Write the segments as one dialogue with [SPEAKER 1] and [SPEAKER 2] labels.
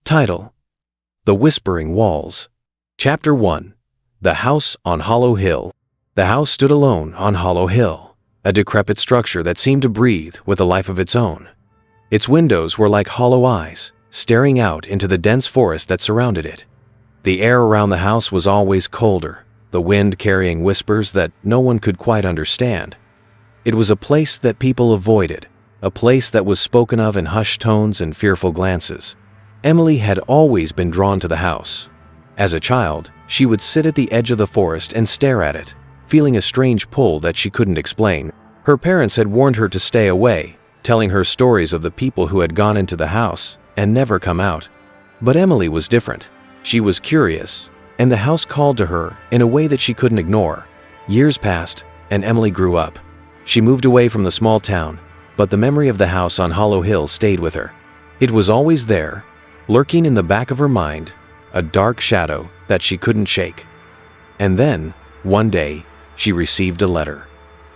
[SPEAKER 1] Title: The Whispering Walls. Chapter 1. The House on Hollow Hill. The house stood alone on Hollow Hill, a decrepit structure that seemed to breathe with a life of its own. Its windows were like hollow eyes, staring out into the dense forest that surrounded it. The air around the house was always colder, the wind carrying whispers that no one could quite understand. It was a place that people avoided, a place that was spoken of in hushed tones and fearful glances. Emily had always been drawn to the house. As a child, she would sit at the edge of the forest and stare at it, feeling a strange pull that she couldn't explain. Her parents had warned her to stay away, telling her stories of the people who had gone into the house and never come out. But Emily was different. She was curious, and the house called to her in a way that she couldn't ignore. Years passed, and Emily grew up. She moved away from the small town, but the memory of the house on Hollow Hill stayed with her. It was always there, lurking in the back of her mind, a dark shadow that she couldn't shake. And then, one day, she received a letter.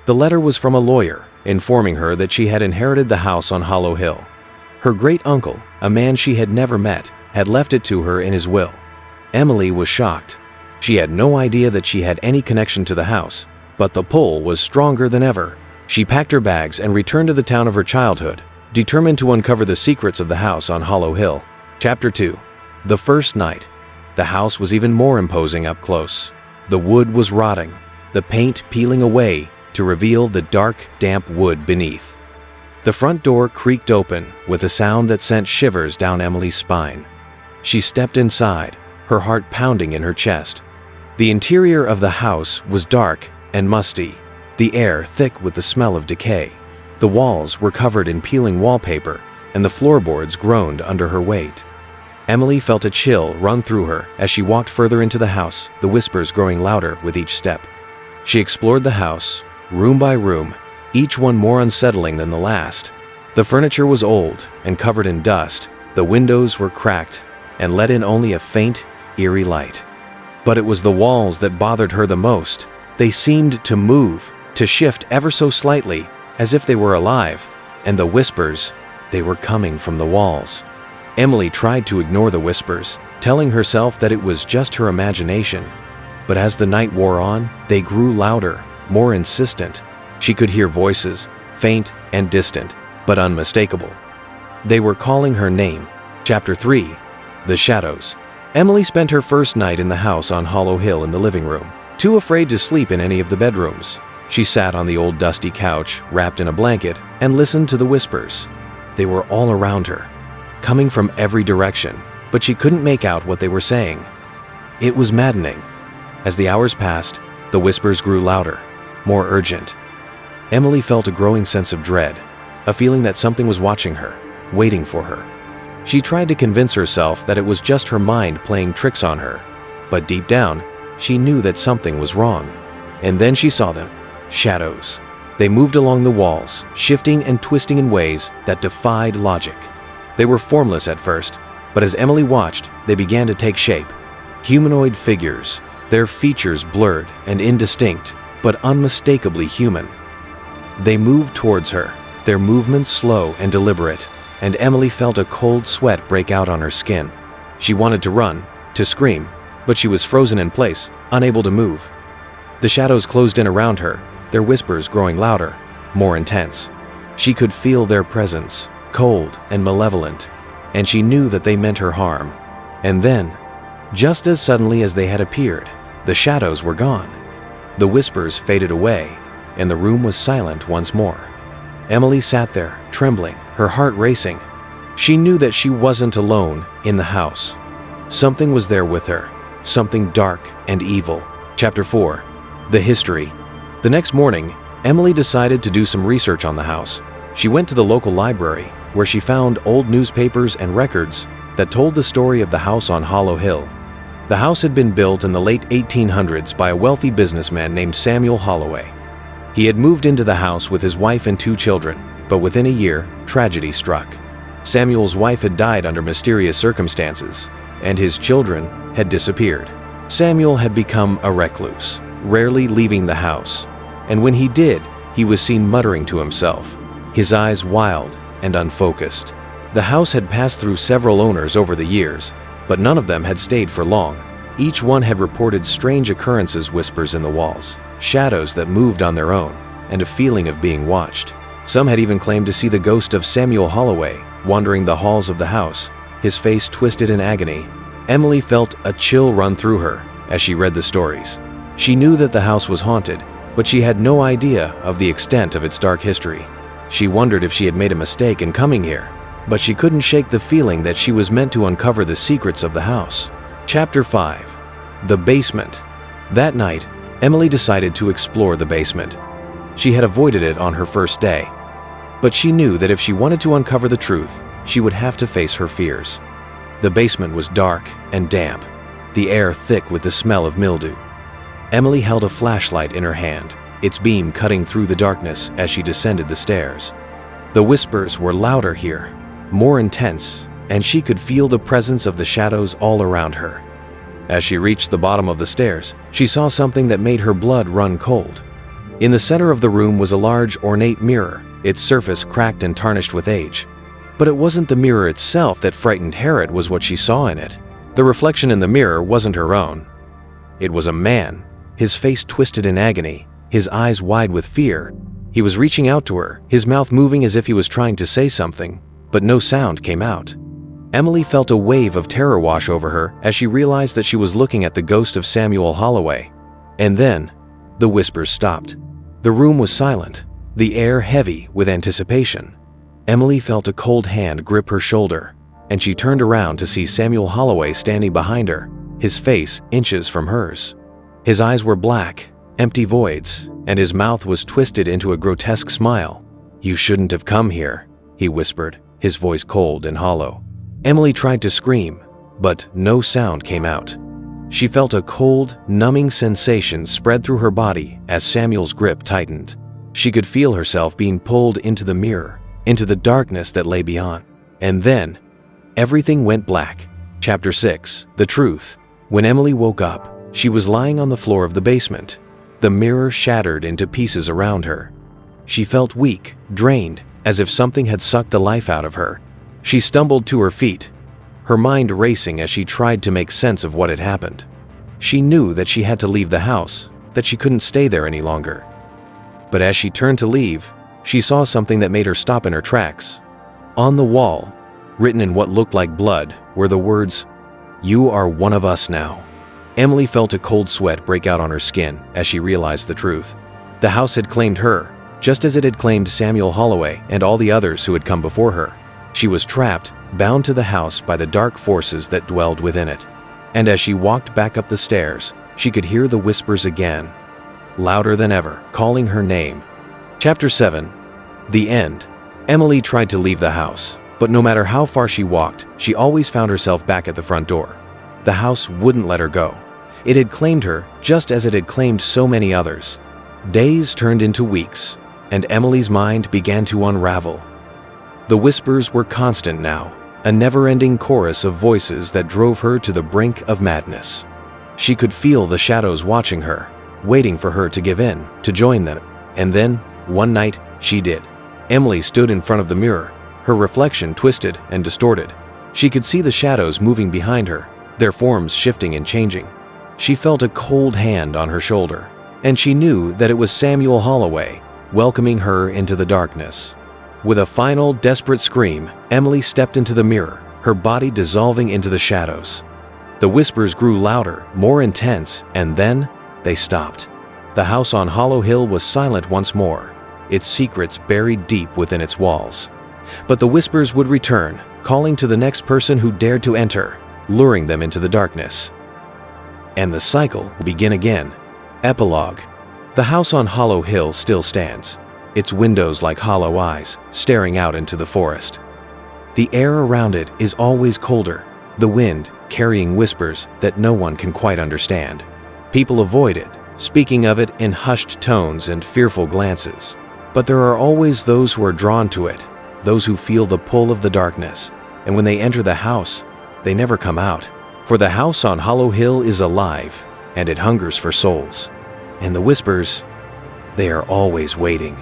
[SPEAKER 1] The letter was from a lawyer, informing her that she had inherited the house on Hollow Hill. Her great-uncle, a man she had never met, had left it to her in his will. Emily was shocked. She had no idea that she had any connection to the house, but the pull was stronger than ever. She packed her bags and returned to the town of her childhood, determined to uncover the secrets of the house on Hollow Hill. Chapter 2. The First Night. The house was even more imposing up close. The wood was rotting, the paint peeling away to reveal the dark, damp wood beneath. The front door creaked open with a sound that sent shivers down Emily's spine. She stepped inside, her heart pounding in her chest. The interior of the house was dark and musty, the air thick with the smell of decay. The walls were covered in peeling wallpaper, and the floorboards groaned under her weight. Emily felt a chill run through her as she walked further into the house, the whispers growing louder with each step. She explored the house, room by room, each one more unsettling than the last. The furniture was old and covered in dust, the windows were cracked and let in only a faint, eerie light. But it was the walls that bothered her the most. They seemed to move, to shift ever so slightly, as if they were alive, and the whispers, they were coming from the walls. Emily tried to ignore the whispers, telling herself that it was just her imagination. But as the night wore on, they grew louder, more insistent. She could hear voices, faint and distant, but unmistakable. They were calling her name. Chapter 3. The Shadows. Emily spent her first night in the house on Hollow Hill in the living room, too afraid to sleep in any of the bedrooms. She sat on the old dusty couch, wrapped in a blanket, and listened to the whispers. They were all around her, coming from every direction, but she couldn't make out what they were saying. It was maddening. As the hours passed, the whispers grew louder, more urgent. Emily felt a growing sense of dread, a feeling that something was watching her, waiting for her. She tried to convince herself that it was just her mind playing tricks on her, but deep down, she knew that something was wrong. And then she saw them, shadows. They moved along the walls, shifting and twisting in ways that defied logic. They were formless at first, but as Emily watched, they began to take shape. Humanoid figures, their features blurred and indistinct, but unmistakably human. They moved towards her, their movements slow and deliberate, and Emily felt a cold sweat break out on her skin. She wanted to run, to scream, but she was frozen in place, unable to move. The shadows closed in around her, their whispers growing louder, more intense. She could feel their presence, cold and malevolent, and she knew that they meant her harm. And then, just as suddenly as they had appeared, the shadows were gone. The whispers faded away, and the room was silent once more. Emily sat there, trembling, her heart racing. She knew that she wasn't alone in the house. Something was there with her, something dark and evil. Chapter 4. The History. The next morning, Emily decided to do some research on the house. She went to the local library, where she found old newspapers and records that told the story of the house on Hollow Hill. The house had been built in the late 1800s by a wealthy businessman named Samuel Holloway. He had moved into the house with his wife and 2 children, but within a year, tragedy struck. Samuel's wife had died under mysterious circumstances, and his children had disappeared. Samuel had become a recluse, rarely leaving the house, and when he did, he was seen muttering to himself, his eyes wild and unfocused. The house had passed through several owners over the years, but none of them had stayed for long. Each one had reported strange occurrences, whispers in the walls, shadows that moved on their own, and a feeling of being watched. Some had even claimed to see the ghost of Samuel Holloway wandering the halls of the house, his face twisted in agony. Emily felt a chill run through her as she read the stories. She knew that the house was haunted, but she had no idea of the extent of its dark history. She wondered if she had made a mistake in coming here, but she couldn't shake the feeling that she was meant to uncover the secrets of the house. Chapter 5. The Basement. That night, Emily decided to explore the basement. She had avoided it on her first day, but she knew that if she wanted to uncover the truth, she would have to face her fears. The basement was dark and damp, the air thick with the smell of mildew. Emily held a flashlight in her hand, its beam cutting through the darkness as she descended the stairs. The whispers were louder here, more intense, and she could feel the presence of the shadows all around her. As she reached the bottom of the stairs, she saw something that made her blood run cold. In the center of the room was a large, ornate mirror, its surface cracked and tarnished with age. But it wasn't the mirror itself that frightened her, it was what she saw in it. The reflection in the mirror wasn't her own. It was a man, his face twisted in agony, his eyes wide with fear. He was reaching out to her, his mouth moving as if he was trying to say something, but no sound came out. Emily felt a wave of terror wash over her as she realized that she was looking at the ghost of Samuel Holloway. And then, the whispers stopped. The room was silent, the air heavy with anticipation. Emily felt a cold hand grip her shoulder, and she turned around to see Samuel Holloway standing behind her, his face inches from hers. His eyes were black, empty voids, and his mouth was twisted into a grotesque smile. "You shouldn't have come here," he whispered, his voice cold and hollow. Emily tried to scream, but no sound came out. She felt a cold, numbing sensation spread through her body as Samuel's grip tightened. She could feel herself being pulled into the mirror, into the darkness that lay beyond. And then, everything went black. Chapter 6. The Truth. When Emily woke up, she was lying on the floor of the basement. The mirror shattered into pieces around her. She felt weak, drained, as if something had sucked the life out of her. She stumbled to her feet, her mind racing as she tried to make sense of what had happened. She knew that she had to leave the house, that she couldn't stay there any longer. But as she turned to leave, she saw something that made her stop in her tracks. On the wall, written in what looked like blood, were the words, "You are one of us now." Emily felt a cold sweat break out on her skin as she realized the truth. The house had claimed her, just as it had claimed Samuel Holloway and all the others who had come before her. She was trapped, bound to the house by the dark forces that dwelled within it. And as she walked back up the stairs, she could hear the whispers again, louder than ever, calling her name. Chapter 7. The End. Emily tried to leave the house, but no matter how far she walked, she always found herself back at the front door. The house wouldn't let her go. It had claimed her just as it had claimed so many others. Days turned into weeks, and Emily's mind began to unravel. The whispers were constant now, a never-ending chorus of voices that drove her to the brink of madness. She could feel the shadows watching her, waiting for her to give in, to join them. And then, one night, she did. Emily stood in front of the mirror, her reflection twisted and distorted. She could see the shadows moving behind her, their forms shifting and changing. She felt a cold hand on her shoulder, and she knew that it was Samuel Holloway, welcoming her into the darkness. With a final, desperate scream, Emily stepped into the mirror, her body dissolving into the shadows. The whispers grew louder, more intense, and then they stopped. The house on Hollow Hill was silent once more, its secrets buried deep within its walls. But the whispers would return, calling to the next person who dared to enter, luring them into the darkness. And the cycle would begin again. Epilogue. The house on Hollow Hill still stands, its windows like hollow eyes, staring out into the forest. The air around it is always colder, the wind carrying whispers that no one can quite understand. People avoid it, speaking of it in hushed tones and fearful glances. But there are always those who are drawn to it, those who feel the pull of the darkness, and when they enter the house, they never come out. For the house on Hollow Hill is alive, and it hungers for souls. And the whispers, they are always waiting.